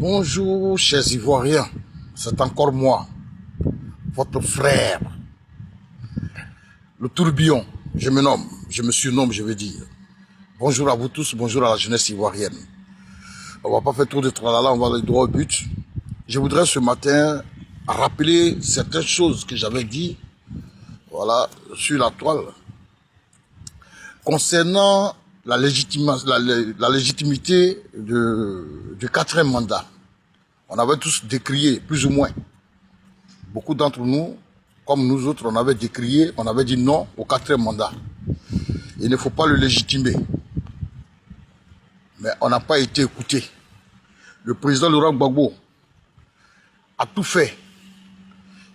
Bonjour, chers Ivoiriens. C'est encore moi, votre frère, le tourbillon. Je me surnomme, je veux dire. Bonjour à vous tous, bonjour à la jeunesse ivoirienne. On va pas faire trop de tralala, on va aller droit au but. Je voudrais ce matin rappeler certaines choses que j'avais dit, voilà, sur la toile, concernant la légitimité du quatrième mandat. On avait tous décrié, plus ou moins. Beaucoup d'entre nous, comme nous autres, on avait décrié, on avait dit non au quatrième mandat. Il ne faut pas le légitimer. Mais on n'a pas été écouté. Le président Laurent Gbagbo a tout fait.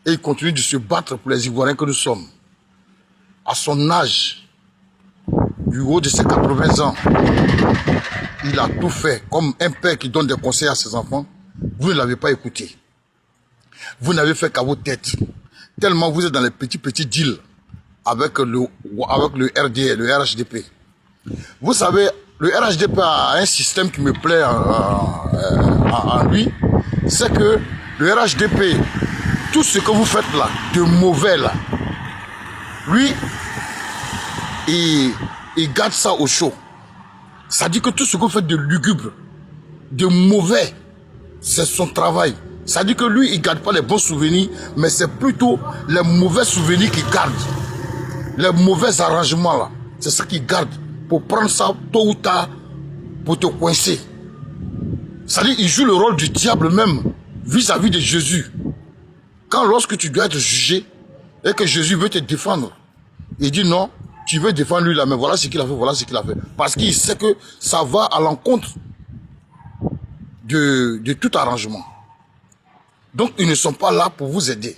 Et il continue de se battre pour les Ivoiriens que nous sommes. À son âge, du haut de ses 80 ans, il a tout fait. Comme un père qui donne des conseils à ses enfants, vous ne l'avez pas écouté. Vous n'avez fait qu'à vos têtes. Tellement vous êtes dans les petits deals avec le RDA, le RHDP. Vous savez, le RHDP a un système qui me plaît en lui. C'est que le RHDP, tout ce que vous faites là, de mauvais là, lui, il garde ça au chaud. Ça dit que tout ce que vous faites de lugubre, de mauvais, c'est son travail. Ça dit que lui, il ne garde pas les bons souvenirs, mais c'est plutôt les mauvais souvenirs qu'il garde. Les mauvais arrangements là, c'est ça qu'il garde pour prendre ça tôt ou tard pour te coincer. Ça dit, il joue le rôle du diable même vis-à-vis de Jésus. Lorsque tu dois être jugé et que Jésus veut te défendre, il dit non, tu veux défendre lui là, mais voilà ce qu'il a fait, voilà ce qu'il a fait. Parce qu'il sait que ça va à l'encontre de tout arrangement. Donc, ils ne sont pas là pour vous aider.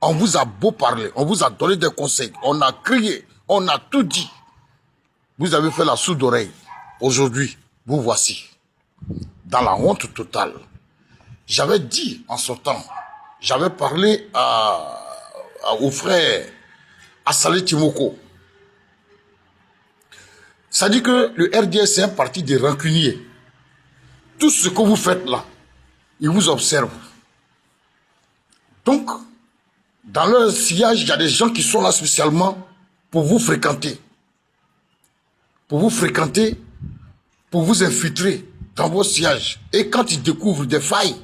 On vous a beau parler, on vous a donné des conseils, on a crié, on a tout dit. Vous avez fait la sourde oreille. Aujourd'hui, vous voici, dans la honte totale. J'avais dit en son temps, j'avais parlé au frère Assalé Timoko. Ça dit que le RDS c'est un parti de rancuniers. Tout ce que vous faites là, ils vous observent. Donc, dans leur sillage, il y a des gens qui sont là spécialement pour vous fréquenter. Pour vous fréquenter, pour vous infiltrer dans vos sièges. Et quand ils découvrent des failles,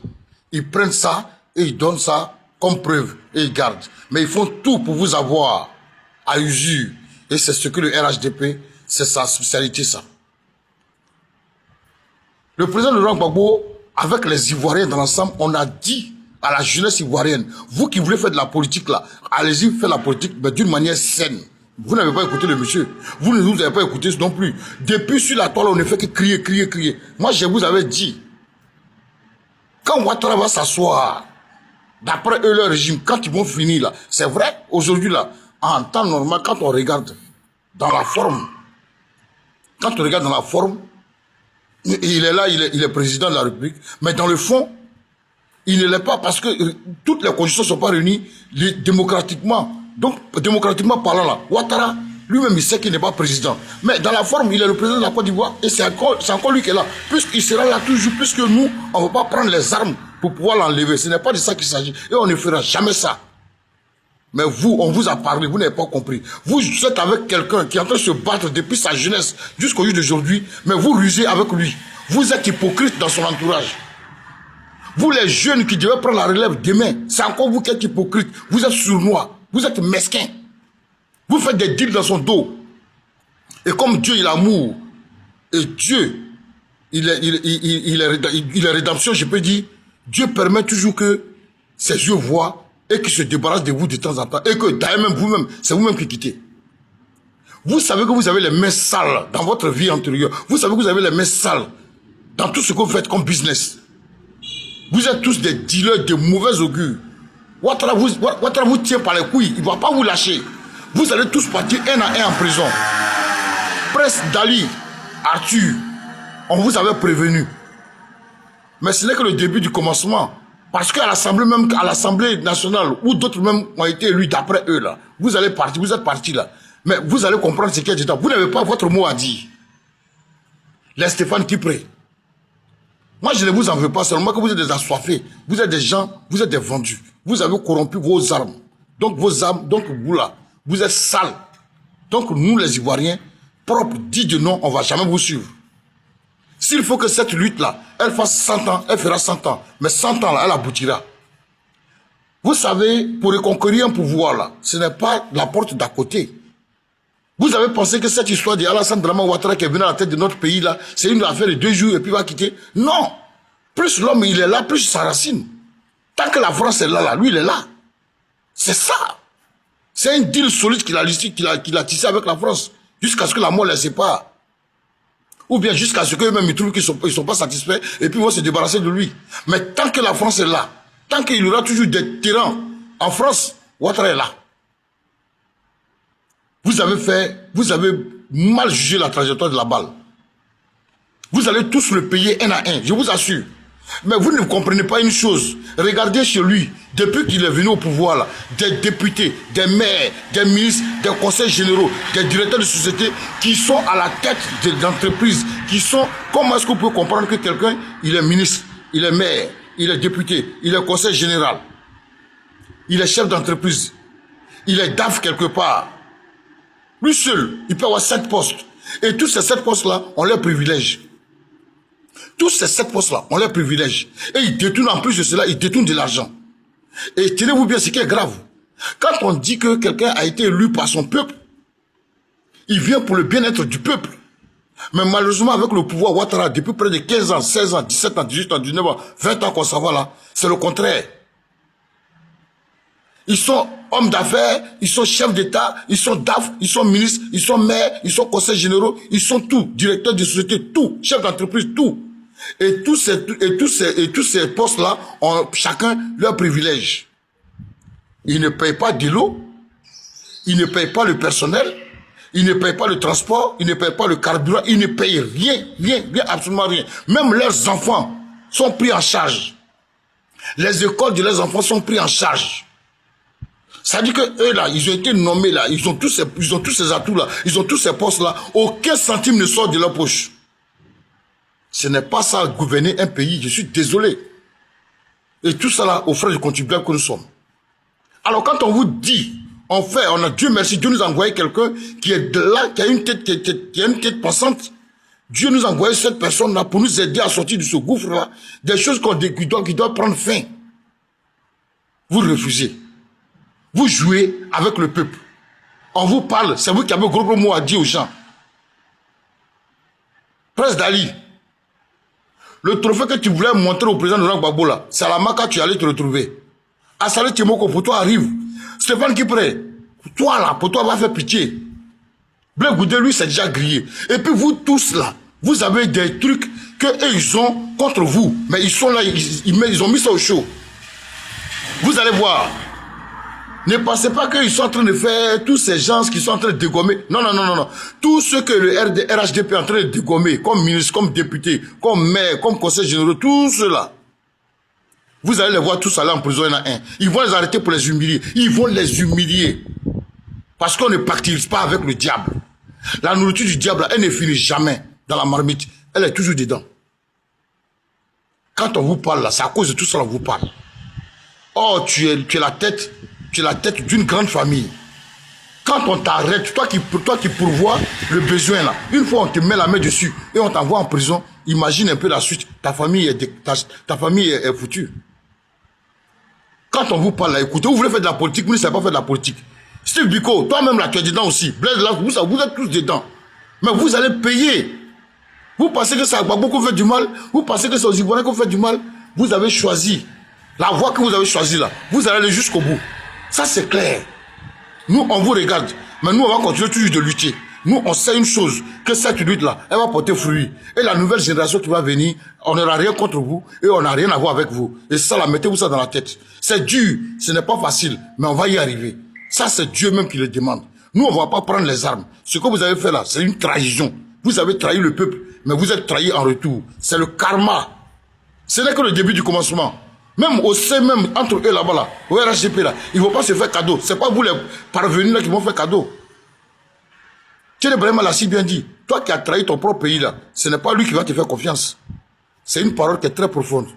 ils prennent ça et ils donnent ça comme preuve et ils gardent. Mais ils font tout pour vous avoir à usure. Et c'est ce que le RHDP, c'est sa spécialité, ça. Le président Laurent Gbagbo, avec les Ivoiriens dans l'ensemble, on a dit à la jeunesse ivoirienne, vous qui voulez faire de la politique là, allez-y faire la politique, mais d'une manière saine. Vous n'avez pas écouté le monsieur. Vous ne nous avez pas écouté non plus. Depuis sur la toile, on ne fait que crier, crier, crier. Moi, je vous avais dit, quand Ouattara va s'asseoir, d'après eux, leur régime, quand ils vont finir là, c'est vrai, aujourd'hui là, en temps normal, quand on regarde dans la forme, il est là, il est président de la République, mais dans le fond, il ne l'est pas parce que toutes les conditions ne sont pas réunies démocratiquement. Donc, démocratiquement parlant là, Ouattara, lui-même, il sait qu'il n'est pas président. Mais dans la forme, il est le président de la Côte d'Ivoire et c'est encore lui qui est là. Puisqu'il sera là toujours, puisque nous, on ne va pas prendre les armes pour pouvoir l'enlever. Ce n'est pas de ça qu'il s'agit. Et on ne fera jamais ça. Mais vous, on vous a parlé, vous n'avez pas compris. Vous êtes avec quelqu'un qui est en train de se battre depuis sa jeunesse jusqu'au jour d'aujourd'hui, mais vous rusez avec lui. Vous êtes hypocrite dans son entourage. Vous les jeunes qui devaient prendre la relève demain, c'est encore vous qui êtes hypocrite. Vous êtes sournois, vous êtes mesquin. Vous faites des deals dans son dos. Et comme Dieu il est amour, et Dieu il est rédemption, je peux dire, Dieu permet toujours que ses yeux voient et qu'il se débarrasse de vous de temps en temps. Et que d'ailleurs même vous-même, c'est vous-même qui quittez. Vous savez que vous avez les mains sales dans votre vie antérieure. Vous savez que vous avez les mains sales dans tout ce que vous faites comme business. Vous êtes tous des dealers de mauvais augure. Ouattara vous tient par les couilles. Il ne va pas vous lâcher. Vous allez tous partir un à un en prison. Prince Dali, Arthur, on vous avait prévenu. Mais ce n'est que le début du commencement. Parce qu'à l'Assemblée même, à l'Assemblée nationale, où d'autres même ont été élus d'après eux là, vous allez partir, vous êtes partis là. Mais vous allez comprendre ce qui est dedans. Vous n'avez pas votre mot à dire. Les Stéphane Kipré. Moi, je ne vous en veux pas, seulement que vous êtes des assoiffés. Vous êtes des gens, vous êtes des vendus. Vous avez corrompu vos armes. Donc, vos armes, donc vous là, vous êtes sales. Donc, nous, les Ivoiriens, propres, dits de non, on ne va jamais vous suivre. S'il faut que cette lutte-là, elle fasse 100 ans, elle fera 100 ans. Mais 100 ans, là, elle aboutira. Vous savez, pour reconquérir un pouvoir, là, ce n'est pas la porte d'à côté. Vous avez pensé que cette histoire d'Alassane Draman Ouattara qui est venu à la tête de notre pays, là, c'est une affaire de 2 jours et puis va quitter? Non. Plus l'homme, il est là, plus il s'enracine. Tant que la France est là, là, lui, il est là. C'est ça. C'est un deal solide qu'il a tissé avec la France, jusqu'à ce que la mort les sépare. Ou bien jusqu'à ce qu'eux-mêmes ils trouvent qu'ils ne sont pas satisfaits et puis vont se débarrasser de lui. Mais tant que la France est là, tant qu'il y aura toujours des tyrans en France, Ouattara est là. Vous avez mal jugé la trajectoire de la balle. Vous allez tous le payer un à un, je vous assure. Mais vous ne comprenez pas une chose. Regardez chez lui, depuis qu'il est venu au pouvoir, là, des députés, des maires, des ministres, des conseils généraux, des directeurs de société qui sont à la tête d'entreprises, qui sont... Comment est-ce qu'on peut comprendre que quelqu'un, il est ministre, il est maire, il est député, il est conseil général, il est chef d'entreprise, il est DAF quelque part. Lui seul, il peut avoir 7 postes. Et tous ces 7 postes-là ont leurs privilèges. Tous ces 7 postes-là ont leurs privilèges. Et ils détournent en plus de cela, ils détournent de l'argent. Et tenez-vous bien, ce qui est grave. Quand on dit que quelqu'un a été élu par son peuple, il vient pour le bien-être du peuple. Mais malheureusement, avec le pouvoir Ouattara, depuis près de 15 ans, 16 ans, 17 ans, 18 ans, 19 ans, 20 ans qu'on s'en va là, c'est le contraire. Ils sont hommes d'affaires, ils sont chefs d'État, ils sont DAF, ils sont ministres, ils sont maires, ils sont conseils généraux, ils sont tout, directeurs de société, tout, chefs d'entreprise, tout. Et tous ces postes-là ont chacun leur privilège. Ils ne payent pas de l'eau, ils ne payent pas le personnel, ils ne payent pas le transport, ils ne payent pas le carburant, ils ne payent rien, absolument rien. Même leurs enfants sont pris en charge. Les écoles de leurs enfants sont pris en charge. Ça dit que eux là, ils ont été nommés là, ils ont tous ces atouts là, ils ont tous ces postes là, aucun centime ne sort de leur poche. Ce n'est pas ça gouverner un pays, je suis désolé. Et tout ça là, aux frais du contribuable que nous sommes. Alors quand on vous dit, on a Dieu merci, Dieu nous a envoyé quelqu'un qui est là, qui a une tête pensante. Dieu nous a envoyé cette personne là pour nous aider à sortir de ce gouffre là, des choses qui doivent prendre fin. Vous refusez. Vous jouez avec le peuple. On vous parle, c'est vous qui avez gros mots à dire aux gens. Prince Dali, le trophée que tu voulais montrer au président de Laurent Gbagbo là, c'est à la Maka tu allais te retrouver. Assali Timoko, pour toi arrive. Stéphane Kipré, toi là, pour toi va faire pitié. Blé Goudé, lui, c'est déjà grillé. Et puis vous tous là, vous avez des trucs que eux, ils ont contre vous. Mais ils sont là, ils ont mis ça au chaud. Vous allez voir. Ne pensez pas qu'ils sont en train de faire tous ces gens qui sont en train de dégommer. Non. Tout ce que le RHDP est en train de dégommer, comme ministre, comme député, comme maire, comme conseil général, tout cela. Vous allez les voir tous aller en prison, il y en a un. Ils vont les arrêter pour les humilier. Ils vont les humilier. Parce qu'on ne pactise pas avec le diable. La nourriture du diable, elle ne finit jamais dans la marmite. Elle est toujours dedans. Quand on vous parle là, c'est à cause de tout ça qu'on vous parle. Oh, tu es la tête d'une grande famille. Quand on t'arrête, toi qui pourvois le besoin là, une fois on te met la main dessus et on t'envoie en prison, imagine un peu la suite, ta famille est foutue. Quand on vous parle là, écoutez, vous voulez faire de la politique, vous ne savez pas faire de la politique. Steve Biko, toi-même là, tu es dedans aussi. Blaise là, vous êtes tous dedans. Mais vous allez payer. Vous pensez que c'est à Gbagbo qu'on fait du mal? Vous pensez que c'est aux Ivoiriens qu'on fait du mal? Vous avez choisi. La voie que vous avez choisie là, vous allez aller jusqu'au bout. Ça c'est clair. Nous, on vous regarde. Mais nous, on va continuer toujours de lutter. Nous, on sait une chose, que cette lutte-là, elle va porter fruit. Et la nouvelle génération qui va venir, on n'aura rien contre vous et on n'a rien à voir avec vous. Et ça, là, mettez-vous ça dans la tête. C'est dur, ce n'est pas facile, mais on va y arriver. Ça, c'est Dieu même qui le demande. Nous, on ne va pas prendre les armes. Ce que vous avez fait là, c'est une trahison. Vous avez trahi le peuple, mais vous êtes trahi en retour. C'est le karma. Ce n'est que le début du commencement. Même au sein, même entre eux là-bas, là, au RHDP là, ils ne vont pas se faire cadeau. Ce n'est pas vous les parvenus là qui vont faire cadeau. Thierry Ibrahima l'a si bien dit. Toi qui as trahi ton propre pays là, ce n'est pas lui qui va te faire confiance. C'est une parole qui est très profonde.